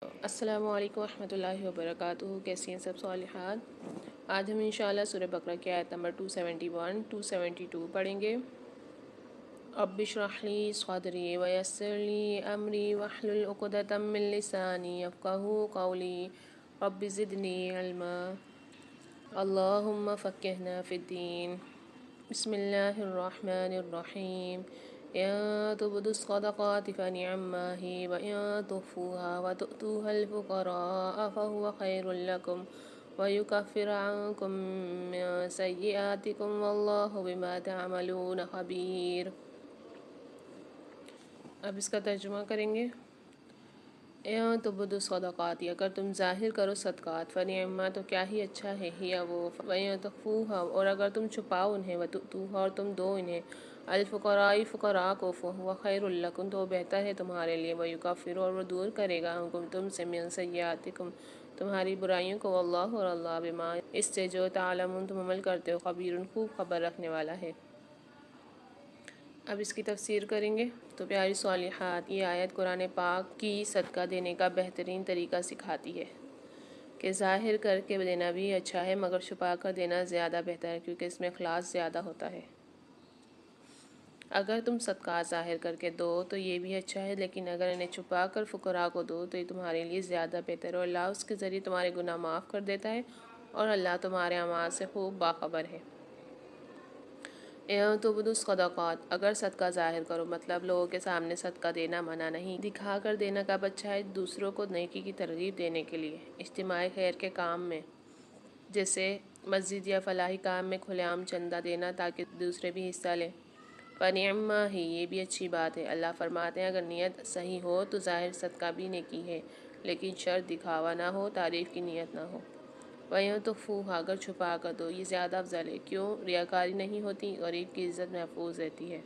السلام علیکم ورحمۃ اللہ وبرکاتہ۔ کیسی ہیں سب صالحات؟ آج ہم انشاءاللہ سورہ بقرہ کی آیت نمبر 271 272 پڑھیں گے۔ رب اشرح لی صدری ویسر لی امری واحلل عقدۃ من لسانی یفقہوا قولی رب زدنی علما اللہم فقہنا فی الدین۔ بسم اللہ الرحمن الرحیم۔ إن تبدوا الصدقات فنعما هي وإن تخفوها وتؤتوها الفقراء فهو خير لكم ويكفر عنكم من سيئاتكم والله بما تعملون خبير۔ اب اس کا ترجمہ کریں گے۔ اِن تبدوا الصدقات، اگر تم ظاہر کرو صدقات، فنعما تو کیا ہی اچھا ہے، ہیا وہ، وَإِن تُخْفُوهَا اور اگر تم چھپاؤ انہیں، وَتُؤْتُوهَا اور تم دو انہیں، الفقراء فقراء کو، فَهُوَ خَيْرٌ لَكُمْ تو بہتر ہے تمہارے لیے، وَيُكَفِّرُ اور وہ دور کرے گا عنکم تم سے، من سیئاتکم تمہاری برائیوں کو، واللہ اور اللہ بما اس سے جو تعلمون تم عمل کرتے ہو، خبیر خوب خبر رکھنے والا ہے۔ اب اس کی تفسیر کریں گے۔ تو پیاری صالحات، یہ آیت قرآن پاک کی صدقہ دینے کا بہترین طریقہ سکھاتی ہے کہ ظاہر کر کے دینا بھی اچھا ہے، مگر چھپا کر دینا زیادہ بہتر ہے، کیونکہ اس میں اخلاص زیادہ ہوتا ہے۔ اگر تم صدقات ظاہر کر کے دو تو یہ بھی اچھا ہے، لیکن اگر انہیں چھپا کر فقراء کو دو تو یہ تمہارے لیے زیادہ بہتر ہے، اور اللہ اس کے ذریعے تمہارے گناہ معاف کر دیتا ہے، اور اللہ تمہارے اعمال سے خوب باخبر ہے۔ اِن تبدوا الصدقات، اگر صدقہ ظاہر کرو، مطلب لوگوں کے سامنے صدقہ دینا منع نہیں، دکھا کر دینا کب اچھا ہے؟ دوسروں کو نیکی کی ترغیب دینے کے لیے، اجتماعی خیر کے کام میں، جیسے مسجد یا فلاحی کام میں کھلے عام چندہ دینا تاکہ دوسرے بھی حصہ لیں۔ فنعما ہی، یہ بھی اچھی بات ہے۔ اللہ فرماتے ہیں اگر نیت صحیح ہو تو ظاہر صدقہ بھی نیکی ہے، لیکن شرط دکھاوا نہ ہو، تعریف کی نیت نہ ہو۔ وَإِن تُخْفُوهَا اگر چھپا کر دو، یہ زیادہ افضل ہے۔ کیوں؟ ریاکاری نہیں ہوتی، غریب کی عزت محفوظ رہتی ہے۔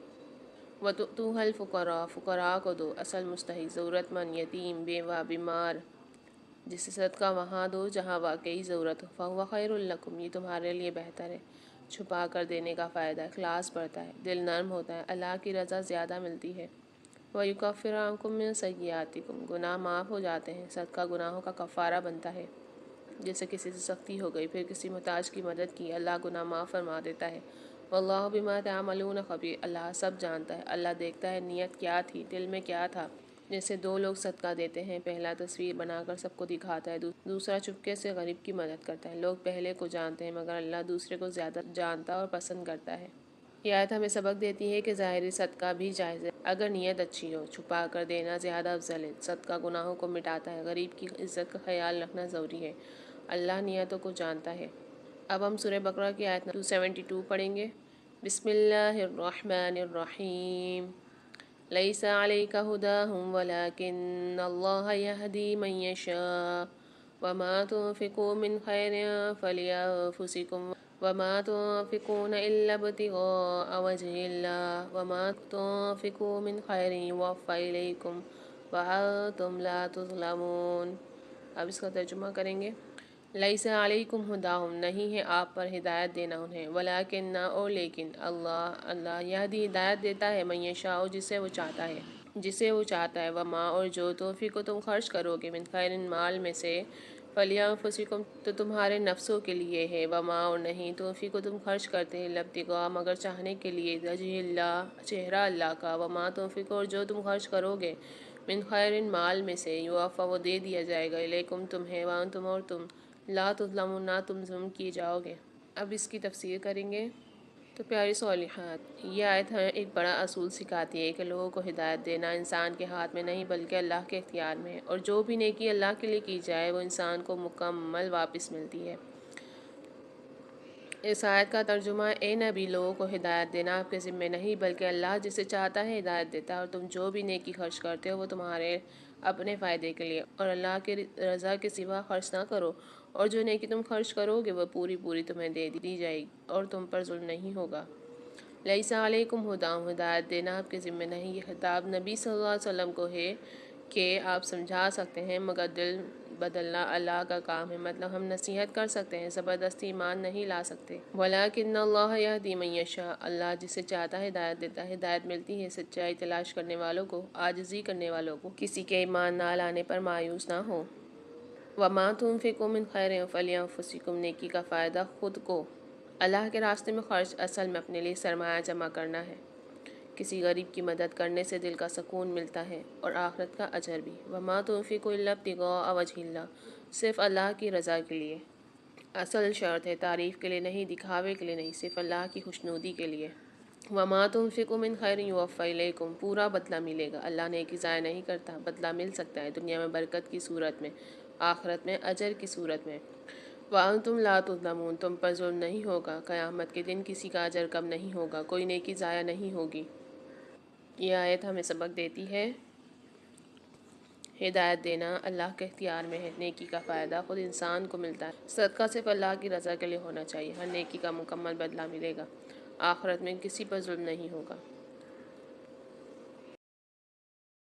وَتُؤْتُوهَا الْفُقَرَاءَ فقراء کو دو، اصل مستحق، ضرورت مند، یتیم، بیوہ، بیمار، جسے صدقہ وہاں دو جہاں واقعی ضرورت ہو۔ فَهُوَ خَيْرٌ لَكُمْ یہ تمہارے لیے بہتر ہے۔ چھپا کر دینے کا فائدہ اخلاص بڑھتا ہے، دل نرم ہوتا ہے، اللہ کی رضا زیادہ ملتی ہے۔ وَيُكَفِّرُ عَنكُم مِّن سَيِّئَاتِكُم گناہ معاف ہو جاتے ہیں، صدقہ گناہوں کا کفارہ بنتا ہے۔ جیسے کسی سے سختی ہو گئی، پھر کسی محتاج کی مدد کی، اللہ گناہ معاف فرما دیتا ہے۔ واللہ بما تعملون خبیر اللہ سب جانتا ہے، اللہ دیکھتا ہے نیت کیا تھی، دل میں کیا تھا۔ جیسے دو لوگ صدقہ دیتے ہیں، پہلا تصویر بنا کر سب کو دکھاتا ہے، دوسرا چپکے سے غریب کی مدد کرتا ہے۔ لوگ پہلے کو جانتے ہیں، مگر اللہ دوسرے کو زیادہ جانتا اور پسند کرتا ہے۔ یہ آیت ہمیں سبق دیتی ہے کہ ظاہری صدقہ بھی جائز ہے اگر نیت اچھی ہو، چھپا کر دینا زیادہ افضل ہے۔ صدقہ گناہوں کو مٹاتا ہے، غریب کی عزت کا خیال رکھنا ضروری ہے، اللہ نیتوں کو جانتا ہے۔ اب ہم سورہ بقرہ کی آیت 272 پڑھیں گے۔ بسم اللہ الرحمن الرحیم۔ لیس علیک ھداھم ولکن اللہ یہدی من یشاء وما تنفقوا من خیر فلانفسکم وما تنفقون الا ابتغاء وجہ اللہ وما تنفقوا من خیر یوفى الیکم وانتم لا تظلمون۔ اب اس کا ترجمہ کریں گے۔ لیس علیکم ھداھم نہیں ہے آپ پر ہدایت دینا انہیں، ولیکن نہ اور لیکن اللہ یہدی ہدایت دیتا ہے من یشاء جسے وہ چاہتا ہے، وما اور جو تنفقوا تم خرچ کرو گے، من خیر مال میں سے، فلانفسکم تو تمہارے نفسوں کے لیے ہے، وما اور نہیں تنفقوا تم خرچ کرتے ہیں، الا ابتغاء مگر چاہنے کے لیے، وجہ اللہ چہرہ اللہ کا، وما تنفقوا اور جو تم خرچ کرو گے، من خیر مال میں سے، یوفا وہ دے دیا جائے گا، الیکم تمہیں، وانتم اور تم، لا تظلمون نہ تم ظلم کیے جاؤ گے۔ اب اس کی تفسیر کریں گے۔ تو پیاری صالحات، یہ آیت ہمیں ایک بڑا اصول سکھاتی ہے کہ لوگوں کو ہدایت دینا انسان کے ہاتھ میں نہیں بلکہ اللہ کے اختیار میں ہے، اور جو بھی نیکی اللہ کے لیے کی جائے وہ انسان کو مکمل واپس ملتی ہے۔ اس آیت کا ترجمہ، اے نبی لوگوں کو ہدایت دینا آپ کے ذمہ نہیں بلکہ اللہ جسے چاہتا ہے ہدایت دیتا ہے، اور تم جو بھی نیکی خرچ کرتے ہو وہ تمہارے اپنے فائدے کے لیے اور اللہ کی رضا کے سوا خرچ نہ کرو، اور جو نیکی تم خرچ کرو گے وہ پوری پوری تمہیں دے دی جائے گی اور تم پر ظلم نہیں ہوگا۔ لیس علیکم ھداھم ہدایت دینا آپ کے ذمہ نہیں، یہ خطاب نبی صلی اللہ علیہ وسلم کو ہے کہ آپ سمجھا سکتے ہیں مگر دل بدلنا اللہ کا کام ہے، مطلب ہم نصیحت کر سکتے ہیں، زبردستی ایمان نہیں لا سکتے۔ وَلَٰكِنَّ اللَّهَ يَهْدِي مَن يَشَاءُ، اللہ جسے چاہتا ہے ہدایت دیتا ہے، ہدایت ملتی ہے سچائی تلاش کرنے والوں کو، عاجزی کرنے والوں کو، کسی کے ایمان نہ لانے پر مایوس نہ ہو۔ وَمَا تُنفِقُوا مِنْ خَيْرٍ فَلِأَنفُسِكُمْ، نیکی کا فائدہ خود کو، اللہ کے راستے میں خرچ اصل میں اپنے لیے سرمایہ جمع کرنا ہے۔ کسی غریب کی مدد کرنے سے دل کا سکون ملتا ہے اور آخرت کا اجر بھی۔ وَمَا تُنفِقُوا إِلَّا ابْتِغَاءَ وَجْهِ اللَّهِ، صرف اللہ کی رضا کے لیے، اصل شرط ہے تعریف کے لیے نہیں، دکھاوے کے لیے نہیں، صرف اللہ کی خوشنودی کے لیے۔ وَمَا تُنفِقُوا مِنْ خَيْرٍ يُوَفَّ إِلَيْكُمْ، پورا بدلہ ملے گا، اللہ نیکی ضائع نہیں کرتا، بدلہ مل سکتا ہے دنیا میں برکت کی صورت میں، آخرت میں اجر کی صورت میں۔ وَأَنْتُمْ لَا تُظْلَمُونَ، تم پر ظلم نہیں ہوگا، قیامت کے دن کسی کا اجر کم نہیں ہوگا، کوئی نیکی ضائع نہیں ہوگی۔ یہ آیت ہمیں سبق دیتی ہے ہدایت دینا اللہ کے اختیار میں ہے، نیکی کا فائدہ خود انسان کو ملتا ہے، صدقہ صرف اللہ کی رضا کے لیے ہونا چاہیے، ہر نیکی کا مکمل بدلہ ملے گا، آخرت میں کسی پر ظلم نہیں ہوگا۔